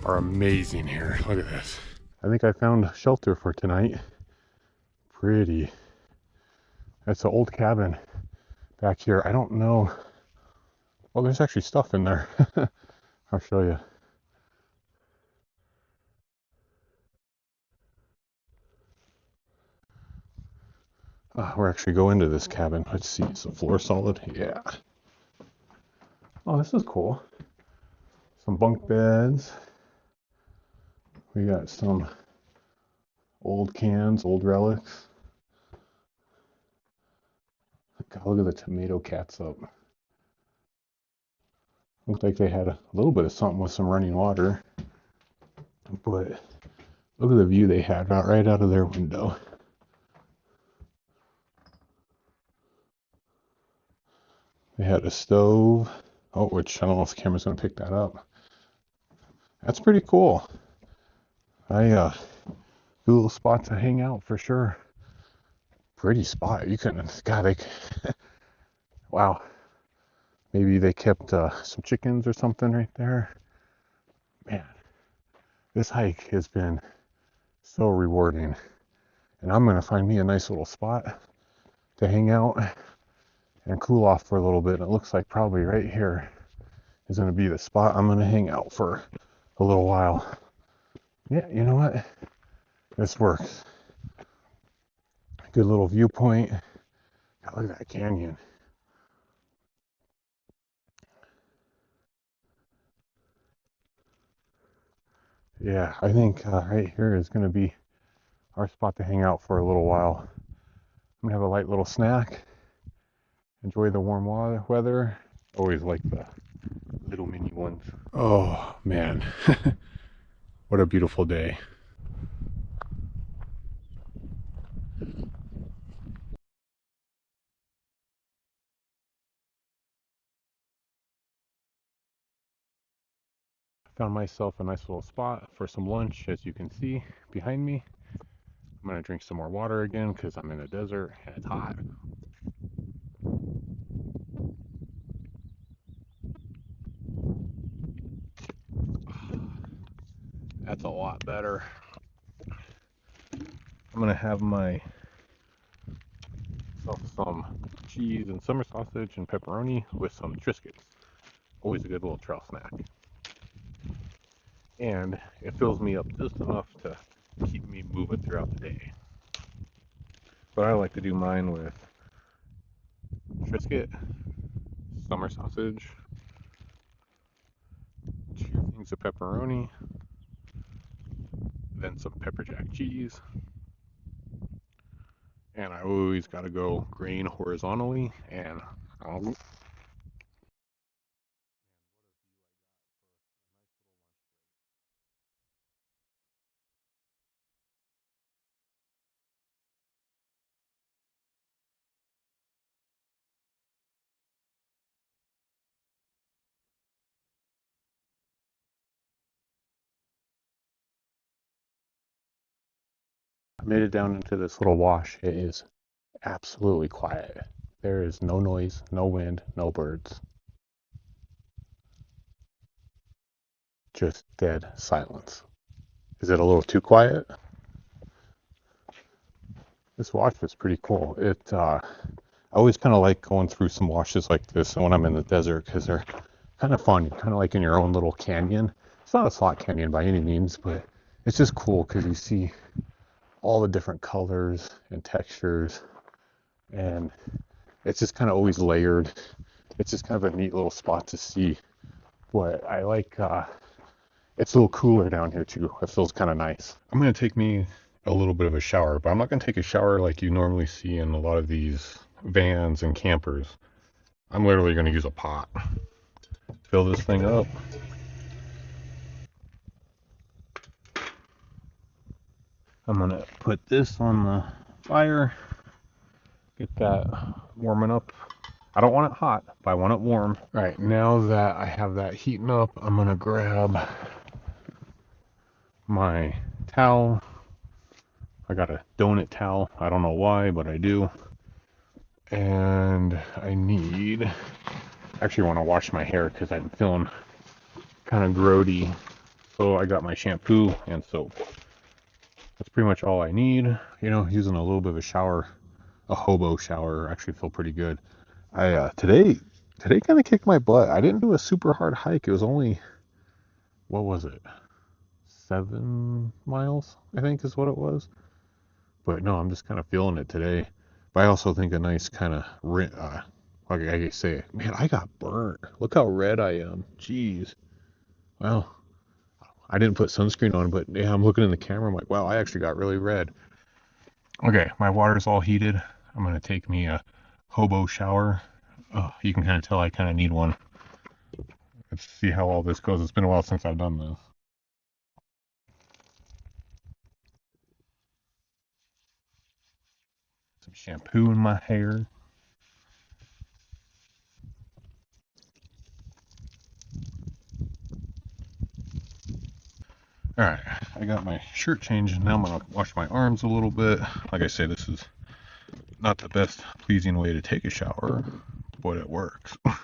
are amazing here. Look at this. I think I found shelter for tonight. Pretty. That's an old cabin back here. I don't know. Well, there's actually stuff in there. I'll show you. We're actually going into this cabin. Let's see. Is the floor solid? Yeah. Oh, this is cool. Some bunk beds. We got some old cans, old relics. God, look at the tomato catsup. Looked like they had a little bit of something with some running water. But look at the view they had right out of their window. They had a stove. Oh, which I don't know if the camera's going to pick that up. That's pretty cool. Good little spot to hang out for sure. Pretty spot. You couldn't, God, wow. Maybe they kept some chickens or something right there. Man, this hike has been so rewarding. And I'm going to find me a nice little spot to hang out and cool off for a little bit. And it looks like probably right here is going to be the spot I'm going to hang out for a little while. Yeah, you know what? This works. Good little viewpoint. God, look at that canyon. Yeah, I think right here is going to be our spot to hang out for a little while. I'm going to have a light little snack. Enjoy the warm weather. Always like the little mini ones. Oh, man. What a beautiful day. Found myself a nice little spot for some lunch, as you can see behind me. I'm going to drink some more water again because I'm in a desert and it's hot. That's a lot better. I'm going to have some cheese and summer sausage and pepperoni with some Triscuits. Always a good little trail snack. And it fills me up just enough to keep me moving throughout the day. But I like to do mine with Triscuit, summer sausage, 2 things of pepperoni, then some pepper jack cheese. And I always got to go grain horizontally, and I made it down into this little wash. It is absolutely quiet. There is no noise, no wind, no birds. just dead silence. Is it a little too quiet? This wash was pretty cool. I always kind of like going through some washes like this when I'm in the desert because they're kind of fun, kind of like in your own little canyon. It's not a slot canyon by any means, but it's just cool because you see all the different colors and textures, and it's just kind of always layered. It's just kind of a neat little spot to see. But I like, it's a little cooler down here too. It feels kind of nice. I'm going to take me a little bit of a shower, but I'm not going to take a shower like you normally see in a lot of these vans and campers. I'm literally going to use a pot. Fill this thing up. I'm going to put this on the fire. Get that warming up. I don't want it hot, but I want it warm. All right, now that I have that heating up, I'm going to grab my towel. I got a donut towel. I don't know why, but I do. And I actually want to wash my hair because I'm feeling kind of grody. So I got my shampoo and soap. That's pretty much all I need. You know, using a little bit of a shower, a hobo shower, actually feel pretty good. Today kind of kicked my butt. I didn't do a super hard hike. It was only, what was it? 7 miles, I think is what it was. But no, I'm just kind of feeling it today. But I also think a nice kind of, like I say, man, I got burnt. Look how red I am. Jeez. Well, I didn't put sunscreen on, but yeah, I'm looking in the camera. I'm like, wow, I actually got really red. Okay, my water's all heated. I'm going to take me a hobo shower. Oh, you can kind of tell I kind of need one. Let's see how all this goes. It's been a while since I've done this. Some shampoo in my hair. Alright, I got my shirt changed. Now I'm going to wash my arms a little bit. Like I say, this is not the best pleasing way to take a shower, but it works. I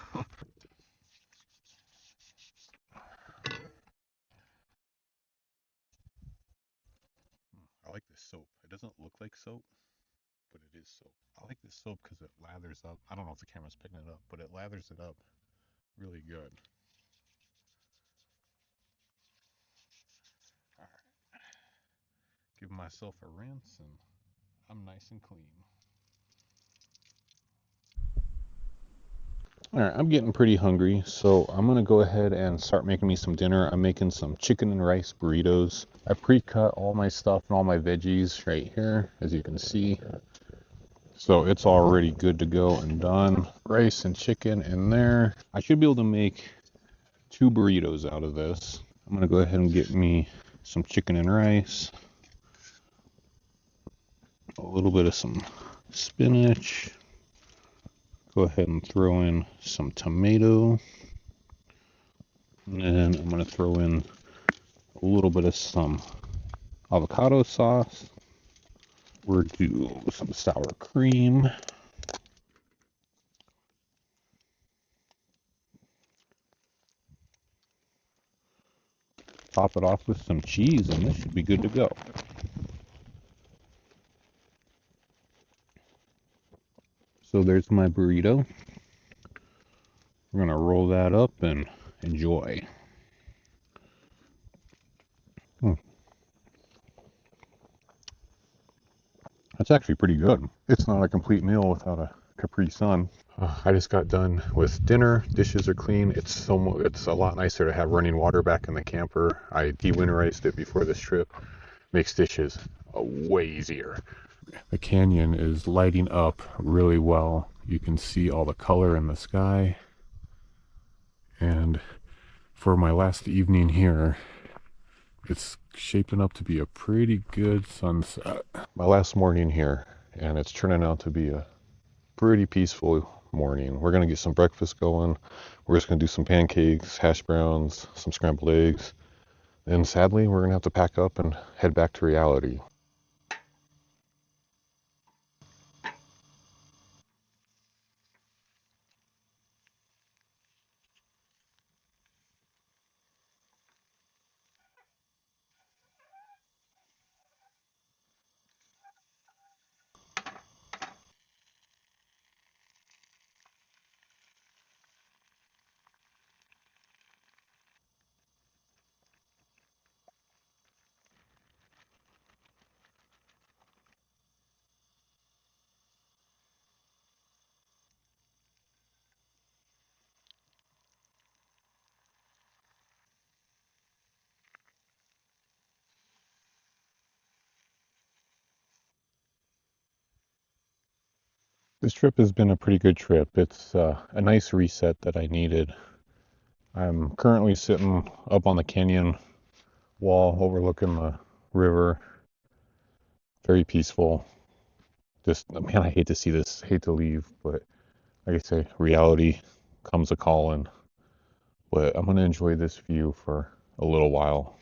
like this soap. It doesn't look like soap, but it is soap. I like this soap because it lathers up. I don't know if the camera's picking it up, but it lathers it up really good. Alright, give myself a rinse and I'm nice and clean. Alright, I'm getting pretty hungry, so I'm gonna go ahead and start making me some dinner. I'm making some chicken and rice burritos. I pre-cut all my stuff and all my veggies right here, as you can see. So it's already good to go and done. Rice and chicken in there. I should be able to make 2 burritos out of this. I'm gonna go ahead and get me some chicken and rice. A little bit of some spinach. Go ahead and throw in some tomato. And then I'm going to throw in a little bit of some avocado sauce. We're do some sour cream. Top it off with some cheese and this should be good to go. So there's my burrito. We're going to roll that up and enjoy. That's actually pretty good. It's not a complete meal without a Capri Sun. I just got done with dinner. Dishes are clean. It's a lot nicer to have running water back in the camper. I de-winterized it before this trip. Makes dishes way easier. The canyon is lighting up really well. You can see all the color in the sky. And for my last evening here, it's shaping up to be a pretty good sunset. My last morning here, and it's turning out to be a pretty peaceful morning. We're gonna get some breakfast going. We're just gonna do some pancakes, hash browns, some scrambled eggs. And sadly, we're gonna have to pack up and head back to reality. This trip has been a pretty good trip. It's a nice reset that I needed. I'm currently sitting up on the canyon wall overlooking the river. Very peaceful. Just, man, I hate to see this, hate to leave, but like I say, reality comes a calling. But I'm going to enjoy this view for a little while.